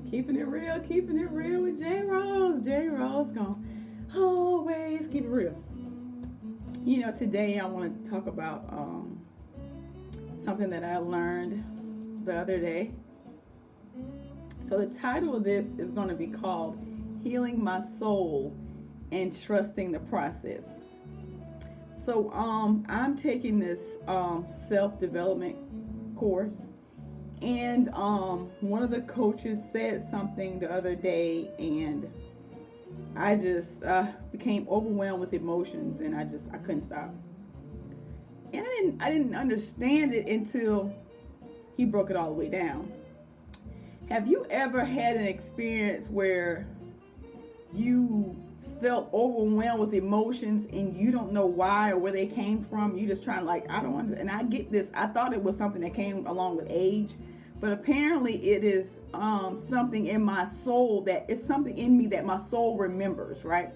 Keeping it real with J Rose. J Rose gonna always keep it real. Today I want to talk about something that I learned the other day. So the title of this is going to be called "Healing My Soul and Trusting the Process." So I'm taking this self development course, and one of the coaches said something the other day, and I just became overwhelmed with emotions, and I couldn't stop. And I didn't understand it until he broke it all the way down. Have you ever had an experience where you felt overwhelmed with emotions and you don't know why or where they came from? You just trying to I don't understand. And I get this. I thought it was something that came along with age, but apparently it is something in my soul, that it's something in me that my soul remembers, right?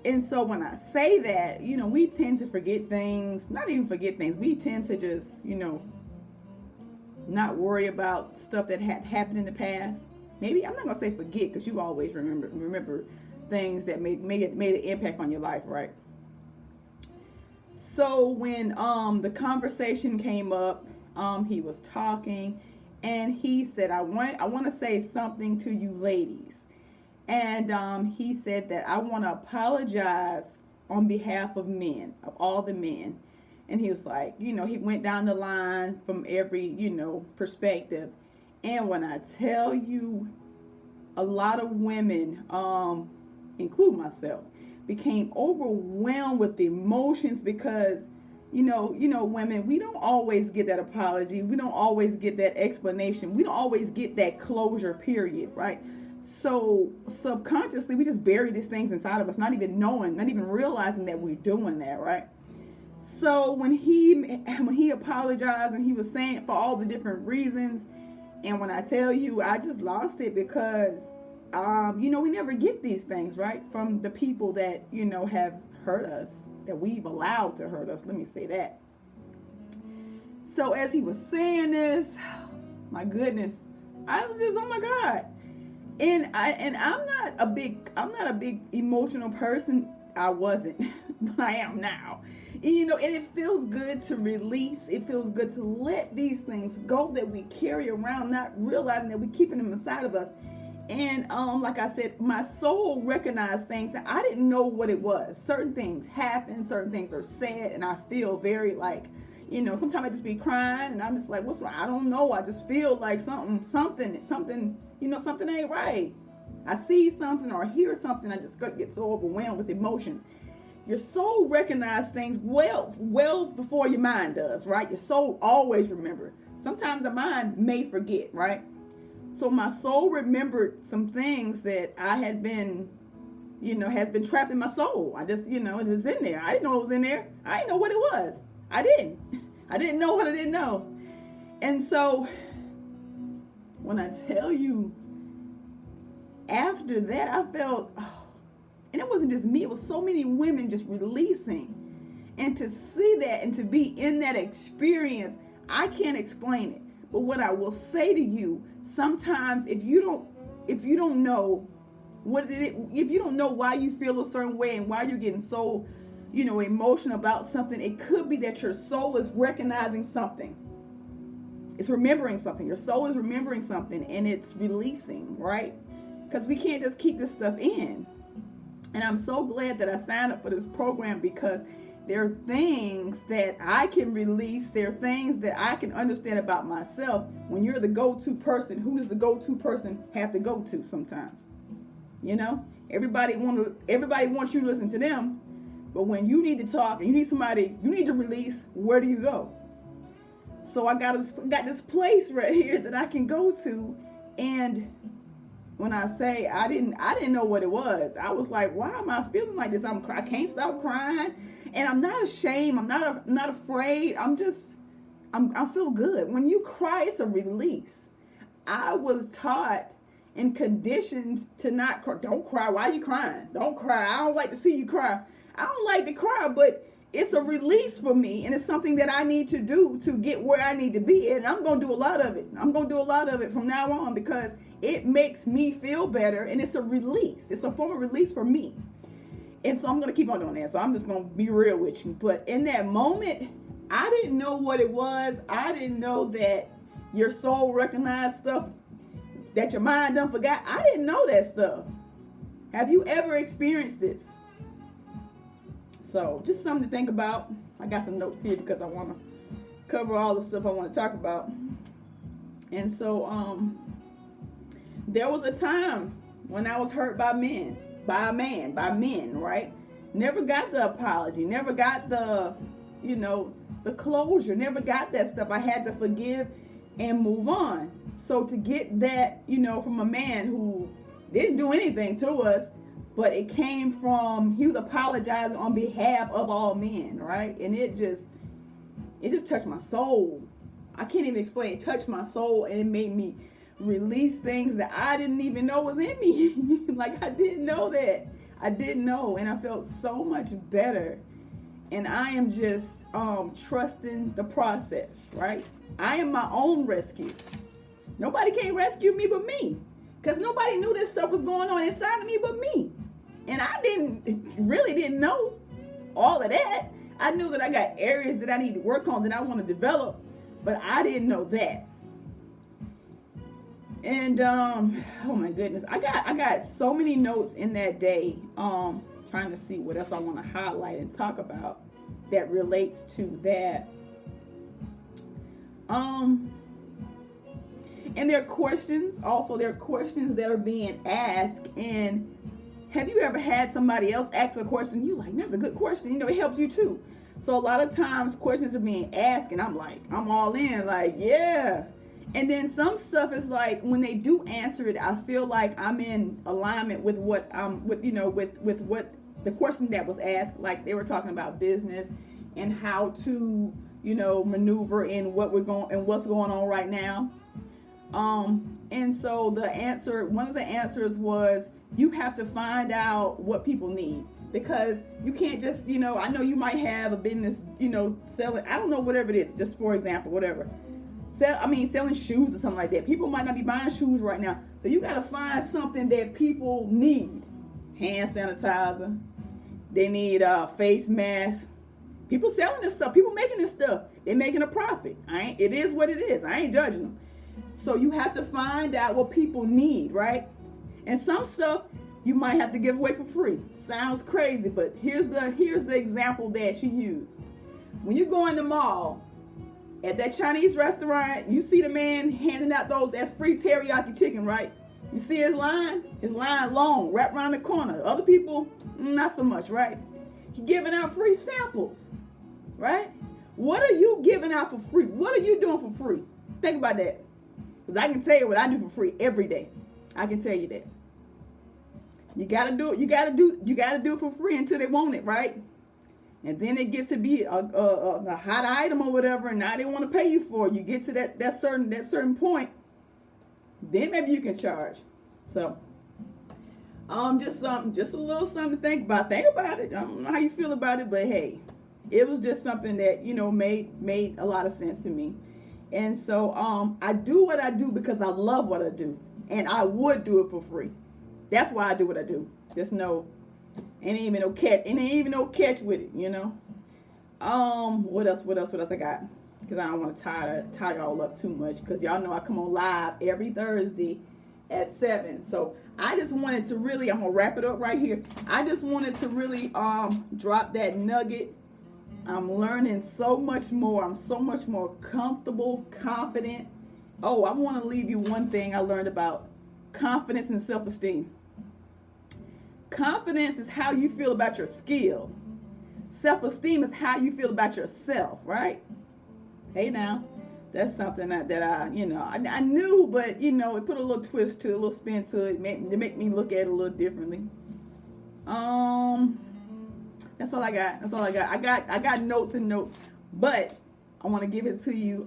And so when I say that, we tend to forget things, not even forget things. We tend to just, not worry about stuff that had happened in the past. Maybe I'm not gonna say forget, because you always remember things that made an impact on your life, right? So when the conversation came up, he was talking, and he said, I want to say something to you ladies. And he said that I want to apologize on behalf of men, of all the men. And he was like, he went down the line from every, perspective. And when I tell you, a lot of women, include myself, became overwhelmed with the emotions because, women, we don't always get that apology. We don't always get that explanation. We don't always get that closure, period, right? So subconsciously, we just bury these things inside of us, not even knowing, not even realizing that we're doing that, right? So when he apologized, and he was saying for all the different reasons, and when I tell you, I just lost it, because we never get these things, right, from the people that have hurt us, that we've allowed to hurt us. Let me say that. So as he was saying this, my goodness, I was just, oh my God. And I'm not a big emotional person. I wasn't, but I am now. And it feels good to release. It feels good to let these things go that we carry around, not realizing that we're keeping them inside of us. And like I said, my soul recognized things that I didn't know what it was. Certain things happen, certain things are said, and I feel very sometimes I just be crying, and I'm just like, what's wrong? I don't know. I just feel like something, something ain't right. I see something or hear something, I just get so overwhelmed with emotions. Your soul recognizes things well before your mind does, right? Your soul always remembers. Sometimes the mind may forget, right? So my soul remembered some things that I had been, has been trapped in my soul. I just, it was in there. I didn't know it was in there. I didn't know what it was. I didn't know what I didn't know. And so when I tell you, after that, I felt, and it wasn't just me, it was so many women just releasing. And to see that and to be in that experience, I can't explain it. But what I will say to you, sometimes if you don't know if you don't know why you feel a certain way and why you're getting so, emotional about something, it could be that your soul is recognizing something. It's remembering something. Your soul is remembering something, and it's releasing, right? Because we can't just keep this stuff in. And I'm so glad that I signed up for this program, because there are things that I can release. There are things that I can understand about myself. When you're the go-to person, who does the go-to person have to go to sometimes? Everybody wants you to listen to them. But when you need to talk and you need somebody, you need to release, where do you go? So I got this place right here that I can go to. And when I say I didn't know what it was, I was like, why am I feeling like this? I can't stop crying, and I'm not ashamed. I'm not afraid. I feel good. When you cry, it's a release. I was taught and conditioned to not cry. Don't cry. Why are you crying? Don't cry. I don't like to see you cry. I don't like to cry, but it's a release for me, and it's something that I need to do to get where I need to be. And I'm going to do a lot of it. I'm going to do a lot of it from now on because it makes me feel better, and it's a release. It's a form of release for me. And so I'm going to keep on doing that. So I'm just going to be real with you. But in that moment, I didn't know what it was. I didn't know that your soul recognized stuff that your mind done forgot. I didn't know that stuff. Have you ever experienced this? So just something to think about. I got some notes here because I want to cover all the stuff I want to talk about. And so there was a time when I was hurt by men, by men, right? Never got the apology, never got the, the closure, never got that stuff. I had to forgive and move on. So to get that, from a man who didn't do anything to us, but it came from, he was apologizing on behalf of all men, right? And it just touched my soul. I can't even explain. It touched my soul, and it made me release things that I didn't even know was in me. Like, I didn't know that. I didn't know, and I felt so much better. And I am just trusting the process, right? I am my own rescue. Nobody can rescue me but me, because nobody knew this stuff was going on inside of me but me. And I really didn't know all of that. I knew that I got areas that I need to work on, that I want to develop, but I didn't know that. And oh my goodness, I got so many notes in that day, trying to see what else I want to highlight and talk about that relates to that. And there are questions that are being asked. And have you ever had somebody else ask a question? You like, that's a good question. It helps you too. So a lot of times questions are being asked, and I'm all in, like, yeah. And then some stuff is like, when they do answer it, I feel like I'm in alignment with what with what the question that was asked. Like, they were talking about business and how to, maneuver in what's going on right now. And so one of the answers was, you have to find out what people need, because you can't just, I know you might have a business, selling, I don't know, whatever it is, just for example, whatever. Selling shoes or something like that. People might not be buying shoes right now. So you got to find something that people need. Hand sanitizer. They need face masks. People selling this stuff. People making this stuff. They're making a profit. It is what it is. I ain't judging them. So you have to find out what people need, right? And some stuff you might have to give away for free. Sounds crazy, but here's the example that she used. When you go in the mall, at that Chinese restaurant, you see the man handing out that free teriyaki chicken, right? You see his line? His line long, right around the corner. Other people, not so much, right? He's giving out free samples, right? What are you giving out for free? What are you doing for free? Think about that. Because I can tell you what I do for free every day. I can tell you that. You gotta do it. You gotta do it for free until they want it, right? And then it gets to be a hot item or whatever, and now they want to pay you for it. You get to that certain point, then maybe you can charge. So, just a little something to think about. Think about it. I don't know how you feel about it, but hey, it was just something that made a lot of sense to me. And so I do what I do because I love what I do, and I would do it for free. That's why I do what I do. Just know. Ain't even no catch with it, What else I got? Because I don't want to tie y'all up too much, because y'all know I come on live every Thursday at 7. So I just wanted to really, I'm gonna wrap it up right here. I just wanted to really drop that nugget. I'm learning so much more. I'm so much more comfortable, confident. Oh, I want to leave you one thing I learned about confidence and self-esteem. Confidence is how you feel about your skill. Self-esteem is how you feel about yourself, right? Hey now, that's something that I knew, but it put a little twist to it, a little spin to it, make me look at it a little differently. That's all I got. I got notes and notes, but I want to give it to you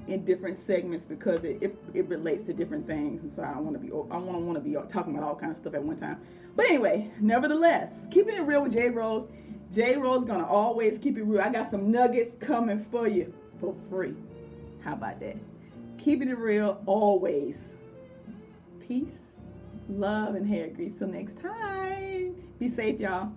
in different segments, because it relates to different things, and so I want to be talking about all kinds of stuff at one time. But anyway, nevertheless, keeping it real with J. Rose, J Rose gonna always keep it real. I got some nuggets coming for you for free. How about that? Keeping it real always. Peace, love, and hair grease. Till next time. Be safe, y'all.